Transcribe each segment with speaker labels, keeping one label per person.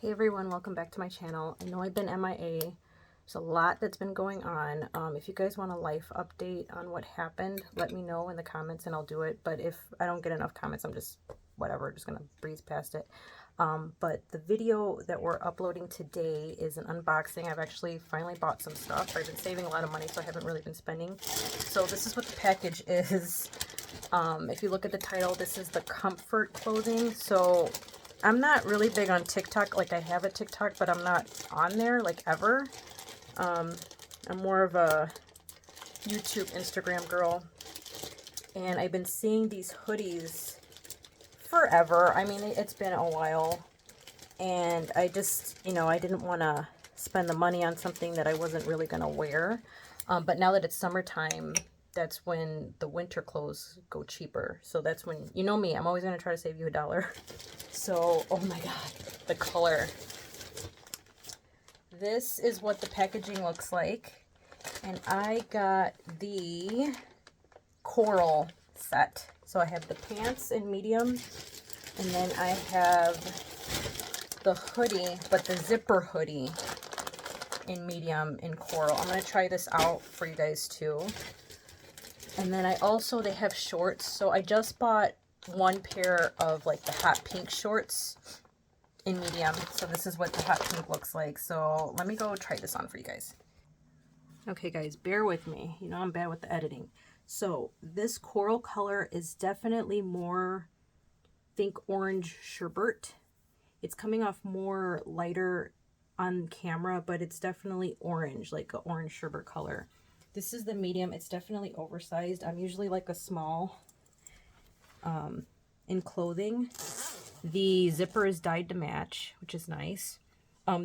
Speaker 1: Hey everyone, welcome back to my channel. I know I've been MIA. There's a lot that's been going on. If you guys want a life update on what happened, let me know in the comments and I'll do it. But if I don't get enough comments, I'm just gonna breeze past it. But the video that we're uploading today is an unboxing. I've actually finally bought some stuff. I've been saving a lot of money, so I haven't really been spending. So this is what the package is. If you look at the title, this is the Comfort clothing. So I'm not really big on TikTok. Like, I have a TikTok, but I'm not on there, like, ever. I'm more of a YouTube, Instagram girl. And I've been seeing these hoodies forever. I mean, it's been a while. And I just, I didn't want to spend the money on something that I wasn't really going to wear. But now that it's summertime, that's when the winter clothes go cheaper. So that's when, you know me, I'm always going to try to save you $1. So, oh my god, the color. This is what the packaging looks like. And I got the coral set. So I have the pants in medium. And then I have the hoodie, but the zipper hoodie in medium in coral. I'm going to try this out for you guys too. And then they have shorts. So I just bought one pair of like the hot pink shorts in medium. So this is what the hot pink looks like. So let me go try this on for you guys. Okay guys, bear with me. You know I'm bad with the editing. So this coral color is definitely more, think orange sherbet. It's coming off more lighter on camera, but it's definitely orange, like an orange sherbet color. This is the medium. It's definitely oversized. I'm usually like a small in clothing. The zipper is dyed to match, which is nice.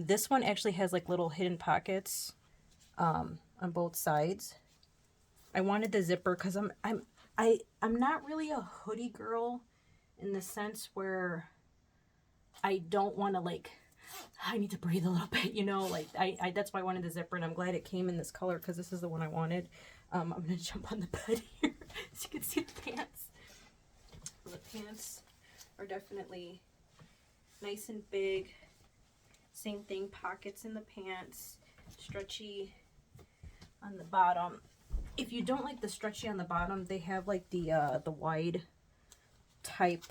Speaker 1: This one actually has like little hidden pockets on both sides. I wanted the zipper because I'm not really a hoodie girl in the sense where I don't want to, like, I need to breathe a little bit, like that's why I wanted the zipper, and I'm glad it came in this color because this is the one I wanted. I'm gonna jump on the bed here so you can see the pants. The pants are definitely nice and big. Same thing, pockets in the pants, stretchy on the bottom. If you don't like the stretchy on the bottom, they have like the wide type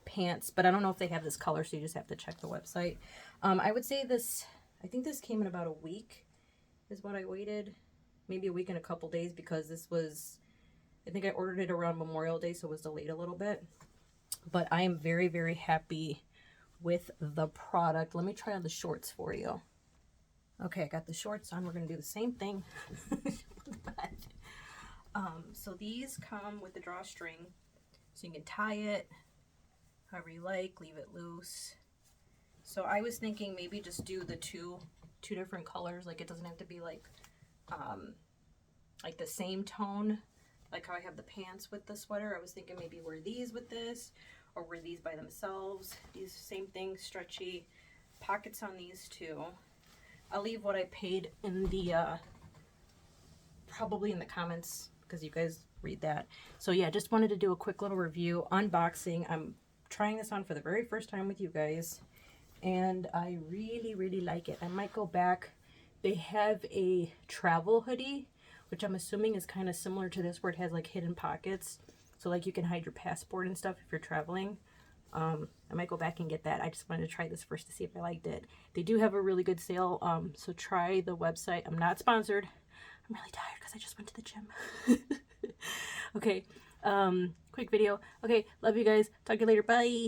Speaker 1: pants, but I don't know if they have this color, so you just have to check the website. I would say this, I think this came in about a week is what I waited, maybe a week and a couple days, because this was, I think I ordered it around Memorial Day, so it was delayed a little bit. But I am very, very happy with the product. Let me try on the shorts for you. Okay, I got the shorts on. We're going to do the same thing. So these come with the drawstring, so you can tie it however you like, leave it loose. So I was thinking maybe just do the two different colors. Like, it doesn't have to be like the same tone, like how I have the pants with the sweater. I was thinking maybe wear these with this, or wear these by themselves. These same thing, stretchy pockets on these too. I'll leave what I paid in the probably in the comments, because you guys read that. So yeah, just wanted to do a quick little review, unboxing. I'm trying this on for the very first time with you guys, and I really, really like it. I might go back. They have a travel hoodie, which I'm assuming is kind of similar to this, where it has like hidden pockets, so like you can hide your passport and stuff if you're traveling. I might go back and get that. I just wanted to try this first to see if I liked it. They do have a really good sale, so try the website. I'm not sponsored. I'm really tired because I just went to the gym. Okay, quick video. Okay, love you guys. Talk to you later. Bye.